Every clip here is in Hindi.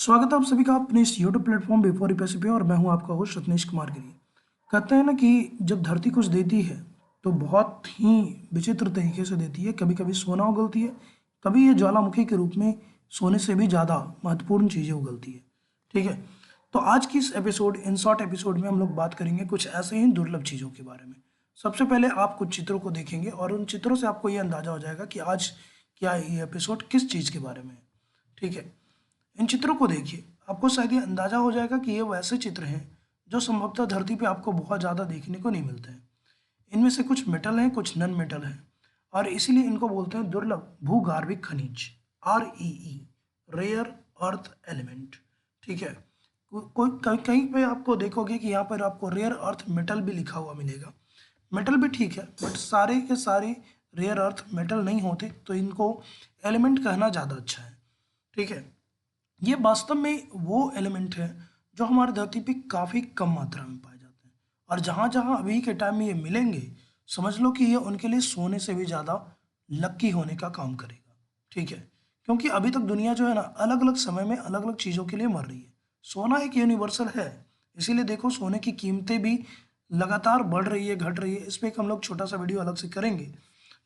स्वागत है आप सभी का अपने इस यूट्यूब प्लेटफॉर्म बिफोर रिपेसी पे। और मैं हूं आपका होस्ट रत्नेश कुमार गिरी। कहते हैं ना कि जब धरती कुछ देती है तो बहुत ही विचित्र तरीके से देती है। कभी कभी सोना उगलती है, कभी ये ज्वालामुखी के रूप में सोने से भी ज़्यादा महत्वपूर्ण चीज़ें उगलती है। ठीक है, तो आज की इस एपिसोड इन शॉर्ट एपिसोड में हम लोग बात करेंगे कुछ ऐसे ही दुर्लभ चीज़ों के बारे में। सबसे पहले आप कुछ चित्रों को देखेंगे और उन चित्रों से आपको ये अंदाजा हो जाएगा कि आज क्या ये एपिसोड किस चीज़ के बारे में है। ठीक है, इन चित्रों को देखिए, आपको शायद ये अंदाजा हो जाएगा कि ये वैसे चित्र हैं जो संभवतः धरती पे आपको बहुत ज़्यादा देखने को नहीं मिलते हैं। इनमें से कुछ मेटल हैं, कुछ नॉन मेटल हैं, और इसीलिए इनको बोलते हैं दुर्लभ भूगार्भिक खनिज, REE, रेयर अर्थ एलिमेंट। ठीक है, कोई कहीं कहीं पे आपको देखोगे कि यहाँ पर आपको रेयर अर्थ मेटल भी लिखा हुआ मिलेगा। मेटल भी ठीक है, बट सारे के सारे रेयर अर्थ मेटल नहीं होते, तो इनको एलिमेंट कहना ज़्यादा अच्छा है। ठीक है, ये वास्तव में वो एलिमेंट है जो हमारी धरती पे काफ़ी कम मात्रा में पाए जाते हैं, और जहाँ जहाँ अभी के टाइम में ये मिलेंगे, समझ लो कि ये उनके लिए सोने से भी ज़्यादा लक्की होने का काम करेगा। ठीक है, क्योंकि अभी तक दुनिया जो है ना अलग अलग समय में अलग अलग चीज़ों के लिए मर रही है। सोना एक यूनिवर्सल है, इसीलिए देखो सोने की कीमतें भी लगातार बढ़ रही है, घट रही है। इस पर एक हम लोग छोटा सा वीडियो अलग से करेंगे,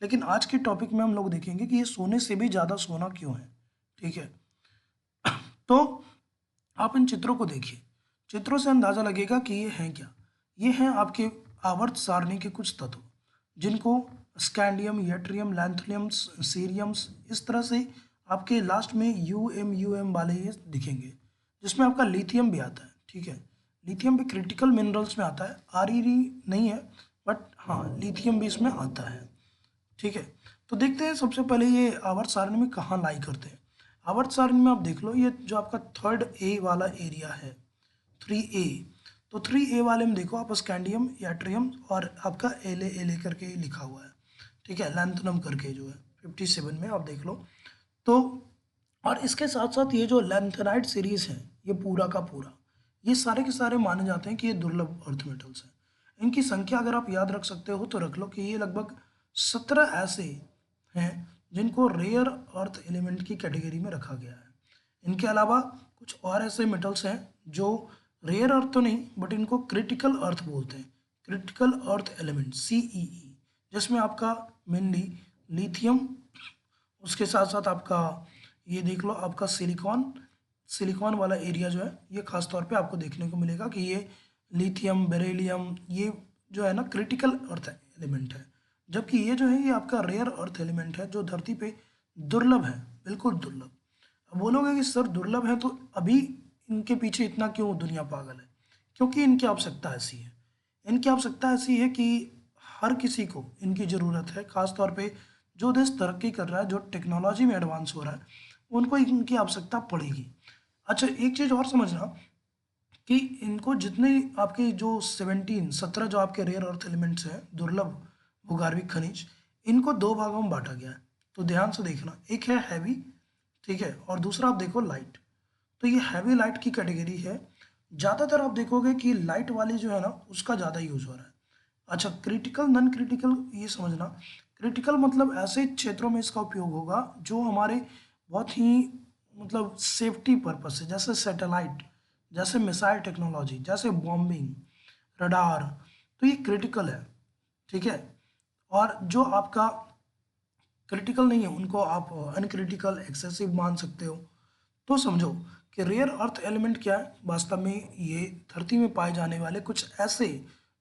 लेकिन आज के टॉपिक में हम लोग देखेंगे कि ये सोने से भी ज़्यादा सोना क्यों है। ठीक है, तो आप इन चित्रों को देखिए, चित्रों से अंदाजा लगेगा कि ये हैं क्या। ये हैं आपके आवर्त सारणी के कुछ तत्व, जिनको स्कैंडियम, यट्रियम, लैंथोनियम, सीरियम्स, इस तरह से आपके लास्ट में UM वाले ये दिखेंगे, जिसमें आपका लिथियम भी आता है। ठीक है, लिथियम भी क्रिटिकल मिनरल्स में आता है, REE नहीं है, बट हाँ लिथियम भी इसमें आता है। ठीक है, तो देखते हैं सबसे पहले ये आवर्त सारणी में कहाँ लाई करते हैं। आवर्त सारणी में आप देख लो, ये जो आपका थर्ड ए वाला एरिया है, 3A, तो 3A वाले में देखो आप स्कैंडियम, याट्रियम और आपका एले करके लिखा हुआ है। ठीक है, लैंथनम करके जो है 57 में आप देख लो। तो और इसके साथ साथ ये जो लैंथेनाइट सीरीज है, ये पूरा का पूरा, ये सारे के सारे माने जाते हैं कि ये दुर्लभ अर्थ मेटल्स हैं। इनकी संख्या अगर आप याद रख सकते हो तो रख लो कि ये लगभग 17 ऐसे हैं जिनको रेयर अर्थ एलिमेंट की कैटेगरी में रखा गया है। इनके अलावा कुछ और ऐसे मेटल्स हैं जो रेयर अर्थ तो नहीं, बट इनको क्रिटिकल अर्थ बोलते हैं, क्रिटिकल अर्थ एलिमेंट, CEE, जिसमें आपका मेनली लिथियम, उसके साथ साथ आपका ये देख लो आपका सिलिकॉन, सिलिकॉन वाला एरिया जो है ये खास तौर पे आपको देखने को मिलेगा कि ये लिथियम, बेरिलियम, ये जो है ना क्रिटिकल अर्थ एलिमेंट है। जबकि ये जो है ये आपका रेयर अर्थ एलिमेंट है जो धरती पे दुर्लभ है, बिल्कुल दुर्लभ। अब बोलोगे कि सर दुर्लभ है तो अभी इनके पीछे इतना क्यों दुनिया पागल है? क्योंकि इनकी आवश्यकता ऐसी है, इनकी आवश्यकता ऐसी है कि हर किसी को इनकी ज़रूरत है। खास तौर पे जो देश तरक्की कर रहा है, जो टेक्नोलॉजी में एडवांस हो रहा है, उनको इनकी आवश्यकता पड़ेगी। अच्छा, एक चीज़ और समझना कि इनको जितने आपके जो 17 जो आपके रेयर अर्थ एलिमेंट्स हैं, दुर्लभ भूगर्भिक खनिज, इनको दो भागों में बांटा गया है। तो ध्यान से देखना, एक है हैवी, ठीक है, और दूसरा आप देखो लाइट। तो ये हैवी लाइट की कैटेगरी है। ज़्यादातर आप देखोगे कि लाइट वाली जो है ना उसका ज़्यादा यूज़ हो रहा है। अच्छा, क्रिटिकल नॉन क्रिटिकल, ये समझना, क्रिटिकल मतलब ऐसे क्षेत्रों में इसका उपयोग होगा जो हमारे बहुत ही मतलब सेफ्टी पर्पज से, जैसे सैटेलाइट, जैसे मिसाइल टेक्नोलॉजी, जैसे बॉम्बिंग, रडार, तो ये क्रिटिकल है। ठीक है, और जो आपका क्रिटिकल नहीं है उनको आप अनक्रिटिकल, एक्सेसिव मान सकते हो। तो समझो कि रेयर अर्थ एलिमेंट क्या है, वास्तव में ये धरती में पाए जाने वाले कुछ ऐसे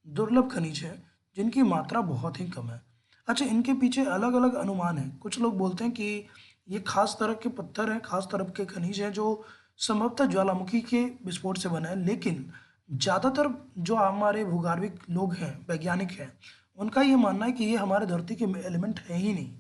दुर्लभ खनिज हैं जिनकी मात्रा बहुत ही कम है। अच्छा, इनके पीछे अलग अलग अनुमान हैं। कुछ लोग बोलते हैं कि ये खास तरह के पत्थर हैं, खास तरह के खनिज हैं जो संभवतः ज्वालामुखी के विस्फोट से बने हैं, लेकिन ज़्यादातर जो हमारे भूगर्भिक लोग हैं, वैज्ञानिक हैं, उनका ये मानना है कि ये हमारे धरती के एलिमेंट है ही नहीं।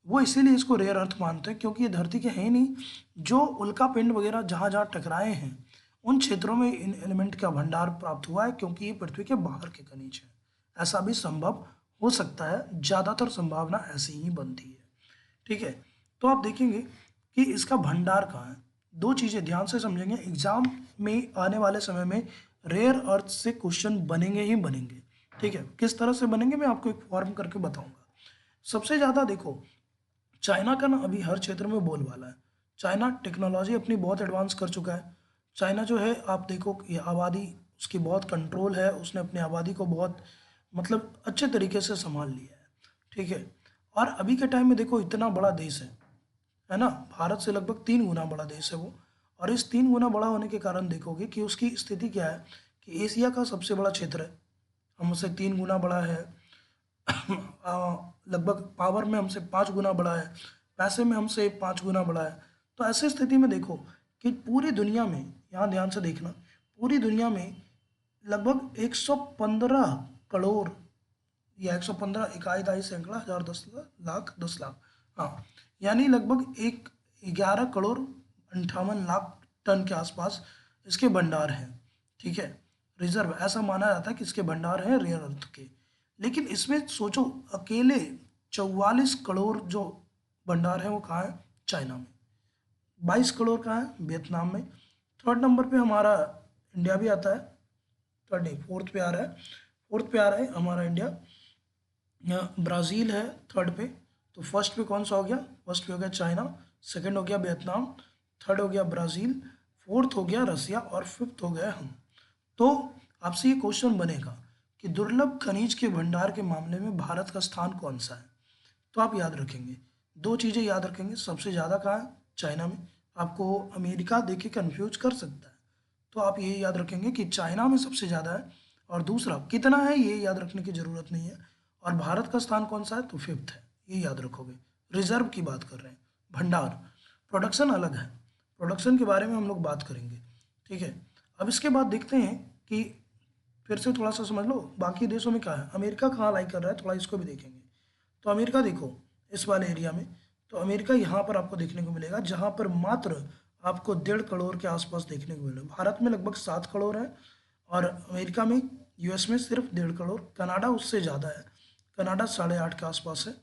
वो इसीलिए इसको रेयर अर्थ मानते हैं क्योंकि ये धरती के हैं ही नहीं। जो उल्का पिंड वगैरह जहाँ जहाँ टकराए हैं उन क्षेत्रों में इन एलिमेंट का भंडार प्राप्त हुआ है, क्योंकि ये पृथ्वी के बाहर के खनिज हैं। ऐसा भी संभव हो सकता है, ज़्यादातर संभावना ऐसी ही बनती है। ठीक है, तो आप देखेंगे कि इसका भंडार कहाँ है। दो चीज़ें ध्यान से समझेंगे, एग्जाम में आने वाले समय में रेयर अर्थ से क्वेश्चन बनेंगे ही बनेंगे। ठीक है, किस तरह से बनेंगे मैं आपको एक फॉर्म करके बताऊंगा। सबसे ज़्यादा देखो, चाइना का ना अभी हर क्षेत्र में बोलबाला है। चाइना टेक्नोलॉजी अपनी बहुत एडवांस कर चुका है। चाइना जो है आप देखो ये आबादी उसकी बहुत कंट्रोल है, उसने अपनी आबादी को बहुत मतलब अच्छे तरीके से संभाल लिया है। ठीक है। और अभी के टाइम में देखो इतना बड़ा देश है ना, भारत से लगभग 3 गुना बड़ा देश है वो। और इस 3 गुना बड़ा होने के कारण देखोगे कि उसकी स्थिति क्या है कि एशिया का सबसे बड़ा क्षेत्र है, हमसे 3 गुना बड़ा है। लगभग पावर में हमसे 5 गुना बड़ा है, पैसे में हमसे 5 गुना बड़ा है। तो ऐसी स्थिति में देखो कि पूरी दुनिया में, यहाँ ध्यान से देखना, पूरी दुनिया में लगभग 115 करोड़ या 115 इकाई दाई सैकड़ा हज़ार 10 लाख 10 लाख, हाँ, यानी लगभग 11 करोड़ 58 लाख टन के आसपास इसके भंडार हैं। ठीक है। रिजर्व ऐसा माना जाता है कि इसके भंडार हैं रेयर अर्थ के। लेकिन इसमें सोचो अकेले 44 करोड़ जो भंडार है वो कहाँ है? चाइना में। 22 करोड़ कहाँ है? वियतनाम में। थर्ड नंबर पे हमारा इंडिया भी आता है। थर्ड नहीं, फोर्थ पे आ रहा है। फोर्थ पे आ रहा है हमारा इंडिया। यहाँ ब्राज़ील है थर्ड पे। तो फर्स्ट पे कौन सा हो गया? फर्स्ट पे हो गया चाइना, सेकंड हो गया वियतनाम, थर्ड हो गया ब्राज़ील, फोर्थ हो गया रसिया और फिफ्थ हो गया हम। तो आपसे ये क्वेश्चन बनेगा कि दुर्लभ खनिज के भंडार के मामले में भारत का स्थान कौन सा है? तो आप याद रखेंगे, दो चीज़ें याद रखेंगे। सबसे ज़्यादा कहाँ है? चाइना में। आपको अमेरिका देख के कन्फ्यूज कर सकता है, तो आप ये याद रखेंगे कि चाइना में सबसे ज़्यादा है। और दूसरा कितना है ये याद रखने की ज़रूरत नहीं है। और भारत का स्थान कौन सा है? तो फिफ्थ है, ये याद रखोगे। रिजर्व की बात कर रहे हैं, भंडार। प्रोडक्शन अलग है, प्रोडक्शन के बारे में हम लोग बात करेंगे। ठीक है। अब इसके बाद देखते हैं कि फिर से थोड़ा सा समझ लो बाकी देशों में क्या है। अमेरिका कहाँ लाई कर रहा है, थोड़ा इसको भी देखेंगे। तो अमेरिका देखो इस वाले एरिया में, तो अमेरिका यहाँ पर आपको देखने को मिलेगा, जहाँ पर मात्र आपको 1.5 करोड़ के आसपास देखने को मिलेगा। भारत में लगभग 7 करोड़ है, और अमेरिका में, यूएस में सिर्फ 1.5 करोड़। कनाडा उससे ज़्यादा है, कनाडा 8.5 के आसपास है।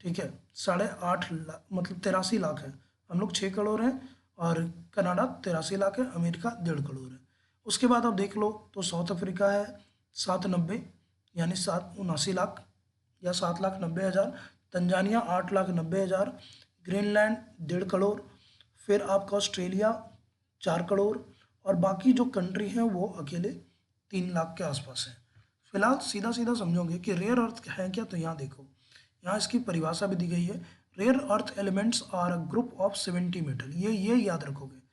ठीक है, 8.5 लाख मतलब 83 लाख है। हम लोग 6 करोड़ हैं और कनाडा 83 लाख है, अमेरिका 1.5 करोड़ है। उसके बाद आप देख लो तो साउथ अफ्रीका है 790, यानी 779 लाख या 7,90,000। तंजानिया 8,90,000। ग्रीनलैंड 1.5 करोड़। फिर आपका ऑस्ट्रेलिया 4 करोड़। और बाकी जो कंट्री हैं वो अकेले 3 लाख के आसपास है। फिलहाल सीधा सीधा समझोगे कि रेयर अर्थ है क्या, तो यहाँ देखो, यहाँ इसकी परिभाषा भी दी गई है। Rare earth elements are a group of 70 metal. ये याद रखोगे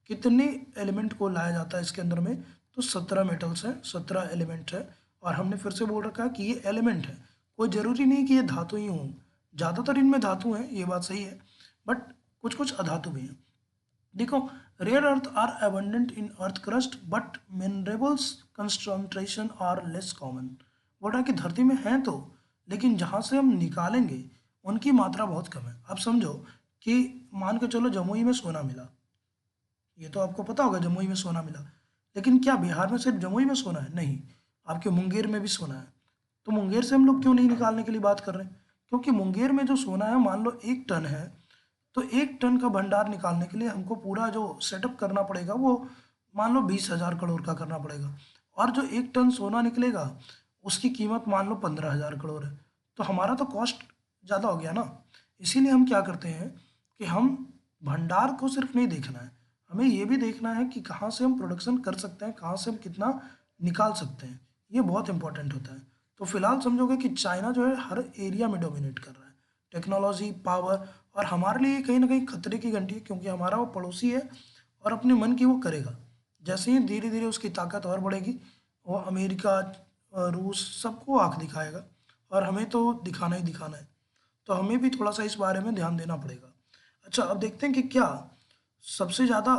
कितने एलिमेंट को लाया जाता है इसके अंदर में, तो 17 मेटल्स हैं, 17 एलिमेंट है। और हमने फिर से बोल रखा है कि ये एलिमेंट है, कोई ज़रूरी नहीं कि ये धातु ही हों। ज़्यादातर इनमें धातु हैं, ये बात सही है, बट कुछ कुछ अधातु भी हैं। देखो, rare earth are abundant in earth crust but mineables concentration are less common. बोल रहा है कि धरती में हैं तो, लेकिन जहाँ से हम निकालेंगे उनकी मात्रा बहुत कम है। अब समझो कि मान के चलो जमुई में सोना मिला, ये तो आपको पता होगा जमुई में सोना मिला, लेकिन क्या बिहार में सिर्फ जमुई में सोना है? नहीं, आपके मुंगेर में भी सोना है। तो मुंगेर से हम लोग क्यों नहीं निकालने के लिए बात कर रहे हैं? क्योंकि मुंगेर में जो सोना है, मान लो 1 टन है, तो 1 टन का भंडार निकालने के लिए हमको पूरा जो सेटअप करना पड़ेगा वो मान लो 20,000 करोड़ का करना पड़ेगा। और जो 1 टन सोना निकलेगा उसकी कीमत मान लो 15,000 करोड़ है। तो हमारा तो कॉस्ट ज़्यादा हो गया ना। इसीलिए हम क्या करते हैं कि हम भंडार को सिर्फ नहीं देखना है, हमें ये भी देखना है कि कहाँ से हम प्रोडक्शन कर सकते हैं, कहाँ से हम कितना निकाल सकते हैं। ये बहुत इंपॉर्टेंट होता है। तो फिलहाल समझोगे कि चाइना जो है हर एरिया में डोमिनेट कर रहा है, टेक्नोलॉजी, पावर। और हमारे लिए कहीं ना कहीं खतरे की घंटी है, क्योंकि हमारा वो पड़ोसी है और अपने मन की वो करेगा। जैसे ही धीरे धीरे उसकी ताकत और बढ़ेगी, वो अमेरिका, रूस सबको आंख दिखाएगा, और हमें तो दिखाना ही दिखाना है। तो हमें भी थोड़ा सा इस बारे में ध्यान देना पड़ेगा। अच्छा, अब देखते हैं कि क्या सबसे ज़्यादा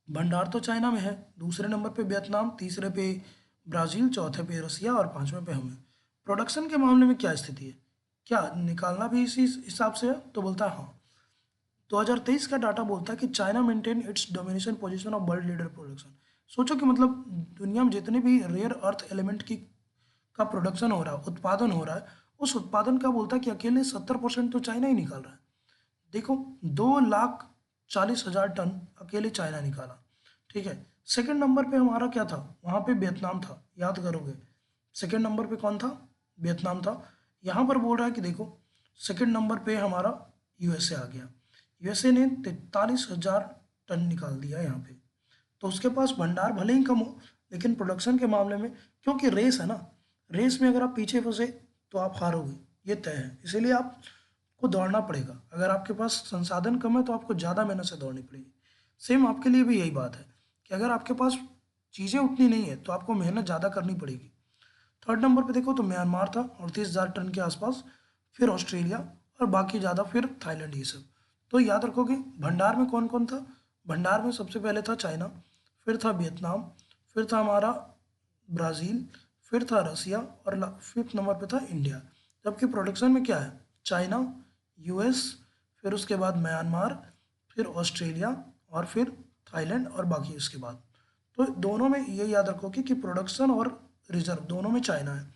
भंडार तो चाइना में है, दूसरे नंबर पे वियतनाम, तीसरे पे ब्राज़ील, चौथे पे रसिया और पांचवें पे हमें। प्रोडक्शन के मामले में क्या स्थिति है? क्या निकालना भी इसी हिसाब से है? तो बोलता है हाँ। 2023 का डाटा बोलता है कि China maintain its domination position of world leader production. सोचो कि मतलब दुनिया में जितने भी रेयर अर्थ एलिमेंट की का प्रोडक्शन हो रहा है, उत्पादन हो रहा है, उस उत्पादन का बोलता है कि अकेले 70% तो चाइना ही निकाल रहा है। देखो, 2,40,000 टन अकेले चाइना निकाला। ठीक है। सेकंड नंबर पे हमारा क्या था? वहाँ पे वियतनाम था, याद करोगे। सेकंड नंबर पे कौन था? वियतनाम था। यहाँ पर बोल रहा है कि देखो, सेकंड नंबर पे हमारा यूएसए आ गया। यूएसए ने 43,000 टन निकाल दिया यहाँ पे। तो उसके पास भंडार भले ही कम हो, लेकिन प्रोडक्शन के मामले में, क्योंकि रेस है ना, रेस में अगर आप पीछे फंसे तो आप हारोगे, ये तय है। इसीलिए आपको दौड़ना पड़ेगा। अगर आपके पास संसाधन कम है तो आपको ज़्यादा मेहनत से दौड़नी पड़ेगी। सेम आपके लिए भी यही बात है कि अगर आपके पास चीज़ें उतनी नहीं है तो आपको मेहनत ज़्यादा करनी पड़ेगी। थर्ड नंबर पे देखो तो म्यांमार था 38,000 टन के आसपास, फिर ऑस्ट्रेलिया, और बाकी ज़्यादा फिर थाईलैंड, ये सब। तो याद रखोगे भंडार में कौन कौन था। भंडार में सबसे पहले था चाइना, फिर था वियतनाम, फिर था हमारा ब्राज़ील, फिर था रसिया, और फिफ्थ नंबर पे था इंडिया। जबकि प्रोडक्शन में क्या है, चाइना, यूएस, फिर उसके बाद म्यांमार, फिर ऑस्ट्रेलिया, और फिर थाईलैंड, और बाकी उसके बाद। तो दोनों में ये याद रखो कि प्रोडक्शन और रिजर्व दोनों में चाइना है।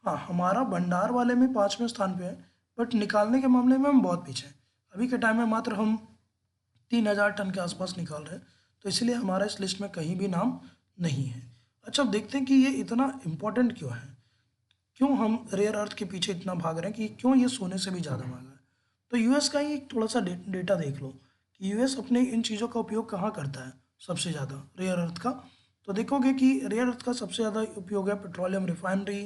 हाँ, हमारा भंडार वाले में 5वें स्थान पे है, बट निकालने के मामले में हम बहुत पीछे हैं। अभी के टाइम में मात्र हम 3,000 टन के आसपास निकाल रहे हैं, तो इसलिए हमारा इस लिस्ट में कहीं भी नाम नहीं है। अच्छा, अब देखते हैं कि ये इतना इम्पोर्टेंट क्यों है, क्यों हम रेयर अर्थ के पीछे इतना भाग रहे हैं, कि क्यों ये सोने से भी ज़्यादा महंगा है। तो यूएस का ही एक थोड़ा सा डेटा देख लो कि यूएस अपने इन चीज़ों का उपयोग कहाँ करता है सबसे ज़्यादा, रेयर अर्थ का। तो देखोगे कि रेयर अर्थ का सबसे ज़्यादा उपयोग है petroleum refinery,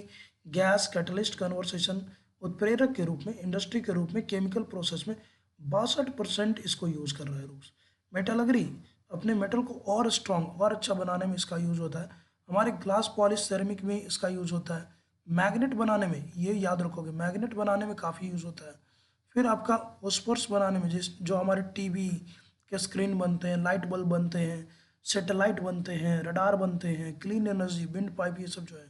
gas catalyst conversation, उत्प्रेरक के रूप में, इंडस्ट्री के रूप में, केमिकल प्रोसेस में 62% इसको यूज़ कर रहा है रूस। मेटलर्जी, अपने मेटल को और स्ट्रॉन्ग और अच्छा बनाने में इसका यूज़ होता है। हमारे ग्लास पॉलिश सेरेमिक में इसका यूज़ होता है। मैग्नेट बनाने में, ये याद रखोगे, मैग्नेट बनाने में काफ़ी यूज़ होता है। फिर आपका फोस्फोरस बनाने में, जिस जो हमारे टीवी के स्क्रीन बनते हैं, लाइट बल्ब बनते हैं, सैटेलाइट बनते हैं, रडार बनते हैं, क्लीन एनर्जी, विंड पाइप, ये सब जो है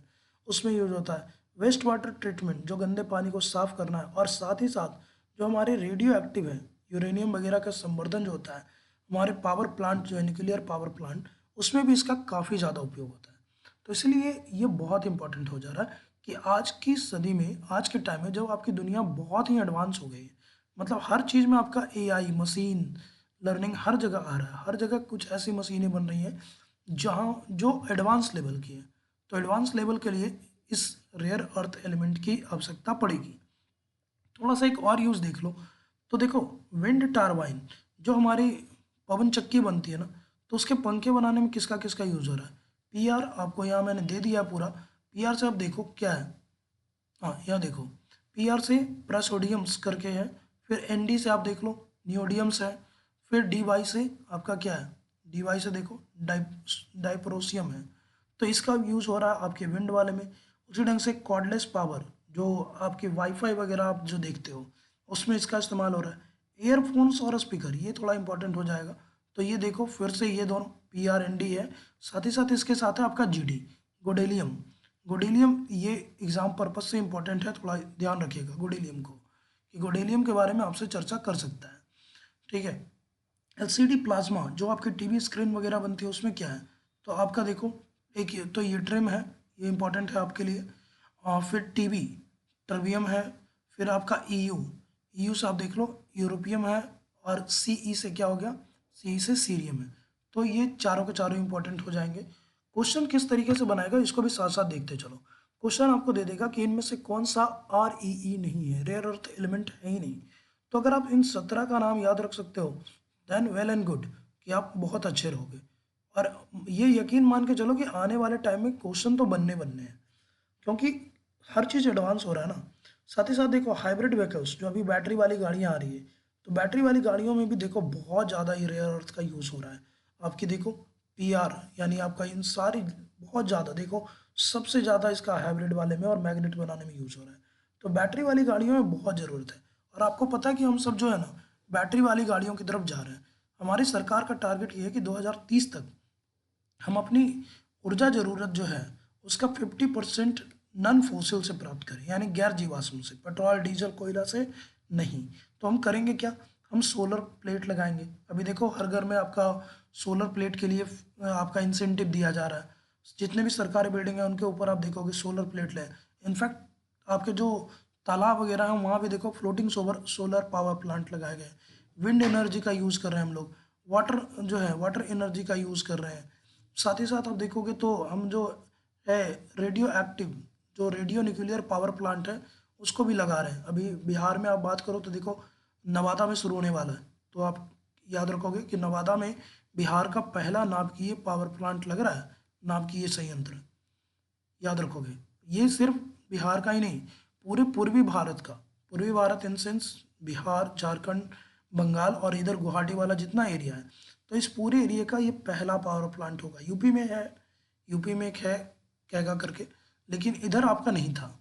उसमें यूज होता है। वेस्ट वाटर ट्रीटमेंट, जो गंदे पानी को साफ करना है, और साथ ही साथ जो हमारे रेडियो एक्टिव है, यूरेनियम वगैरह का संवर्धन जो होता है, हमारे पावर प्लांट जो है, न्यूक्लियर पावर प्लांट, उसमें भी इसका काफ़ी ज़्यादा उपयोग होता है। तो इसलिए ये बहुत इंपॉर्टेंट हो जा रहा है कि आज की सदी में, आज के टाइम में, जब आपकी दुनिया बहुत ही एडवांस हो गई है, मतलब हर चीज़ में आपका एआई, मशीन लर्निंग हर जगह आ रहा है, हर जगह कुछ ऐसी मशीनें बन रही हैं जहाँ जो एडवांस लेवल की है। तो एडवांस लेवल के लिए इस रेयर अर्थ एलिमेंट की आवश्यकता पड़ेगी। थोड़ा सा एक और यूज़ देख लो, तो देखो विंड टारबाइन, जो हमारी पवन चक्की बनती है ना, तो उसके पंखे बनाने में किसका किसका यूज़ हो रहा है। पीआर आपको यहाँ मैंने दे दिया पूरा। पीआर से आप देखो क्या है, हाँ यहाँ देखो, पीआर से प्रेसोडियम्स करके है, फिर एनडी से आप देख लो नियोडियम्स है, फिर डी वाई से आपका क्या है, डी वाई से देखो डाइप्रोसियम है। तो इसका यूज़ हो रहा है आपके विंड वाले में। उसी ढंग से कॉर्डलेस पावर, जो आपके वाईफाई वगैरह आप जो देखते हो, उसमें इसका इस्तेमाल हो रहा है। ईयरफोन्स और स्पीकर, ये थोड़ा इंपॉर्टेंट हो जाएगा। तो ये देखो फिर से ये दोनों पी आर एन डी है, साथ ही साथ इसके साथ है आपका जी डी, गोडेलियम। गोडेलियम ये एग्जाम पर्पज से इंपॉर्टेंट है, थोड़ा ध्यान रखिएगा गोडेलियम को, कि गोडेलियम के बारे में आपसे चर्चा कर सकता है। ठीक है। एलसीडी प्लाज्मा, जो आपकी टीवी स्क्रीन वगैरह बनती है, उसमें क्या है, तो आपका देखो एक तो ये ट्रिम है, ये इंपॉर्टेंट है आपके लिए। और फिर टीवी टर्बियम है, फिर आपका ईयू, ईयू से आप देख लो यूरोपियम है, और सीई से क्या हो गया, सीई से सीरियम है। तो ये चारों के चारों इंपॉर्टेंट हो जाएंगे। क्वेश्चन किस तरीके से बनाएगा इसको भी साथ साथ देखते चलो। क्वेश्चन आपको दे देगा कि इनमें से कौन सा आर ई ई नहीं है, रेयर अर्थ एलिमेंट है ही नहीं। तो अगर आप इन 17 का नाम याद रख सकते हो, देन वेल एंड गुड, कि आप बहुत अच्छे रहोगे। और ये यकीन मान के चलो कि आने वाले टाइम में क्वेश्चन तो बनने बनने हैं, क्योंकि हर चीज़ एडवांस हो रहा है ना। साथ ही साथ देखो हाइब्रिड व्हीकल्स, जो अभी बैटरी वाली गाड़ियाँ आ रही है, तो बैटरी वाली गाड़ियों में भी देखो बहुत ज़्यादा ही रेयर अर्थ का यूज़ हो रहा है। आपकी देखो पीआर, यानी आपका इन सारी बहुत ज़्यादा देखो, सबसे ज़्यादा इसका हाइब्रिड वाले में और मैग्नेट बनाने में यूज़ हो रहा है। तो बैटरी वाली गाड़ियों में बहुत ज़रूरत है। और आपको पता है कि हम सब जो है ना, बैटरी वाली गाड़ियों की तरफ जा रहे हैं। हमारी सरकार का टारगेट ये है कि 2030 तक हम अपनी ऊर्जा ज़रूरत जो है उसका 50% नन फोसिल से प्राप्त करें, यानी गैर जीवाश्म से, पेट्रोल डीजल कोयला से नहीं। तो हम करेंगे क्या, हम सोलर प्लेट लगाएंगे। अभी देखो हर घर में आपका सोलर प्लेट के लिए आपका इंसेंटिव दिया जा रहा है। जितने भी सरकारी बिल्डिंग है उनके ऊपर आप देखोगे सोलर प्लेट ले। इनफैक्ट आपके जो तालाब वगैरह हैं वहाँ भी देखो फ्लोटिंग सोलर पावर प्लांट लगाए गए हैं। विंड एनर्जी का यूज़ कर रहे हैं हम लोग, वाटर जो है वाटर एनर्जी का यूज़ कर रहे हैं। साथ ही साथ आप देखोगे तो हम जो है रेडियो एक्टिव, जो रेडियो न्यूक्लियर पावर प्लांट है, उसको भी लगा रहे हैं। अभी बिहार में आप बात करो तो देखो नवादा में शुरू होने वाला है। तो आप याद रखोगे कि नवादा में बिहार का पहला नाभिकीय पावर प्लांट लग रहा है, नाभिकीय संयंत्र, याद रखोगे। ये सिर्फ बिहार का ही नहीं, पूरे पूर्वी भारत का, पूर्वी भारत इन सेंस बिहार, झारखंड, बंगाल और इधर गुवाहाटी वाला जितना एरिया है, तो इस पूरे एरिया का ये पहला पावर प्लांट होगा। यूपी में है, यूपी में एक है कैगा करके, लेकिन इधर आपका नहीं था।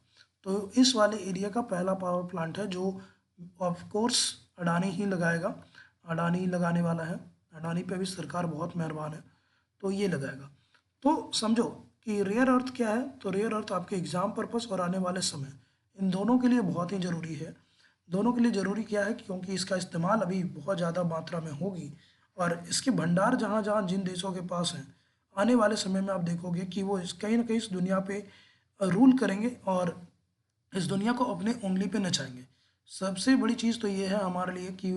तो इस वाले एरिया का पहला पावर प्लांट है जो ऑफ कोर्स अडानी ही लगाएगा, अडानी ही लगाने वाला है। अडानी पे भी सरकार बहुत मेहरबान है, तो ये लगाएगा। तो समझो कि रेयर अर्थ क्या है, तो रेयर अर्थ आपके एग्जाम पर्पस और आने वाले समय, इन दोनों के लिए बहुत ही ज़रूरी है। दोनों के लिए ज़रूरी क्या है, क्योंकि इसका इस्तेमाल अभी बहुत ज़्यादा मात्रा में होगी, और इसके भंडार जहाँ जहाँ जिन देशों के पास हैं, आने वाले समय में आप देखोगे कि वो कहीं ना कहीं इस दुनिया पे रूल करेंगे और इस दुनिया को अपने उंगली पे नचाएंगे। सबसे बड़ी चीज़ तो ये है हमारे लिए कि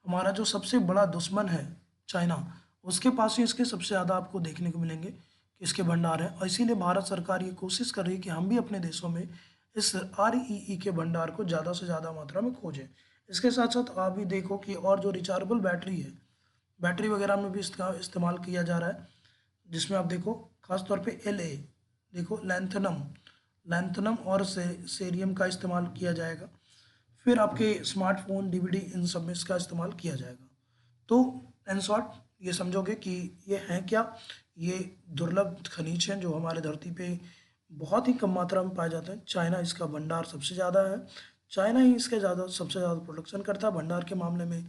हमारा जो सबसे बड़ा दुश्मन है चाइना, उसके पास ही इसके सबसे ज़्यादा आपको देखने को मिलेंगे कि इसके भंडार हैं, और इसीलिए भारत सरकार ये कोशिश कर रही है कि हम भी अपने देशों में इस REE के भंडार को ज़्यादा से ज़्यादा मात्रा में खोजें। इसके साथ साथ आप भी देखो कि और जो रिचार्जेबल बैटरी है, बैटरी वगैरह में भी इसका इस्तेमाल किया जा रहा है, जिसमें आप देखो खास तौर पे La, देखो लैंथनम, लैंथनम और सेरियम का इस्तेमाल किया जाएगा। फिर आपके स्मार्टफोन, DVD इन सब में इसका इस्तेमाल किया जाएगा। तो इन शॉर्ट ये समझोगे कि ये हैं क्या, ये दुर्लभ खनिज हैं जो हमारे धरती पे बहुत ही कम मात्रा में पाए जाते हैं। चाइना इसका भंडार सबसे ज़्यादा है, चाइना ही इसके ज़्यादा सबसे ज़्यादा प्रोडक्शन करता है। भंडार के मामले में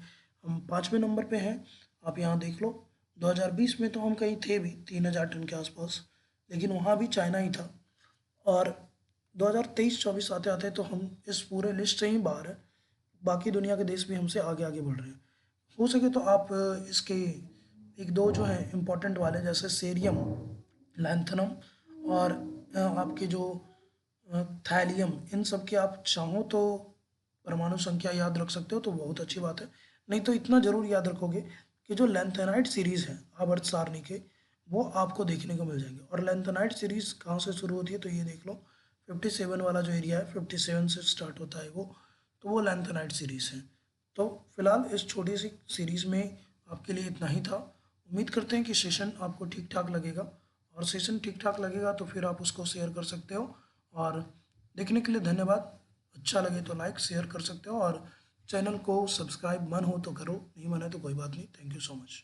हम 5वें नंबर पे हैं, आप यहाँ देख लो। 2020 में तो हम कहीं थे भी 3000 टन के आसपास, लेकिन वहाँ भी चाइना ही था। और 2023-24 आते आते तो हम इस पूरे लिस्ट से ही बाहर हैं, बाकी दुनिया के देश भी हमसे आगे आगे बढ़ रहे हैं। हो सके तो आप इसके एक दो जो हैं इम्पोर्टेंट वाले, जैसे सेरियम, लैंथनम और आपके जो थैलियम, इन सब के आप चाहो तो परमाणु संख्या याद रख सकते हो तो बहुत अच्छी बात है। नहीं तो इतना ज़रूर याद रखोगे कि जो लैंथेनाइट सीरीज़ है आवर्त सारणी के, वो आपको देखने को मिल जाएंगे। और लैंथेनाइट सीरीज़ कहाँ से शुरू होती है, तो ये देख लो 57 वाला जो एरिया है, 57 से स्टार्ट होता है वो, तो वो लैंथेनाइट सीरीज़ है। तो फिलहाल इस छोटी सी सीरीज़ में आपके लिए इतना ही था। उम्मीद करते हैं कि सेशन आपको ठीक ठाक लगेगा, और सेशन ठीक ठाक लगेगा तो फिर आप उसको शेयर कर सकते हो। और देखने के लिए धन्यवाद। अच्छा लगे तो लाइक शेयर कर सकते हो, और चैनल को सब्सक्राइब मन हो तो करो, नहीं मन है तो कोई बात नहीं। Thank you so much.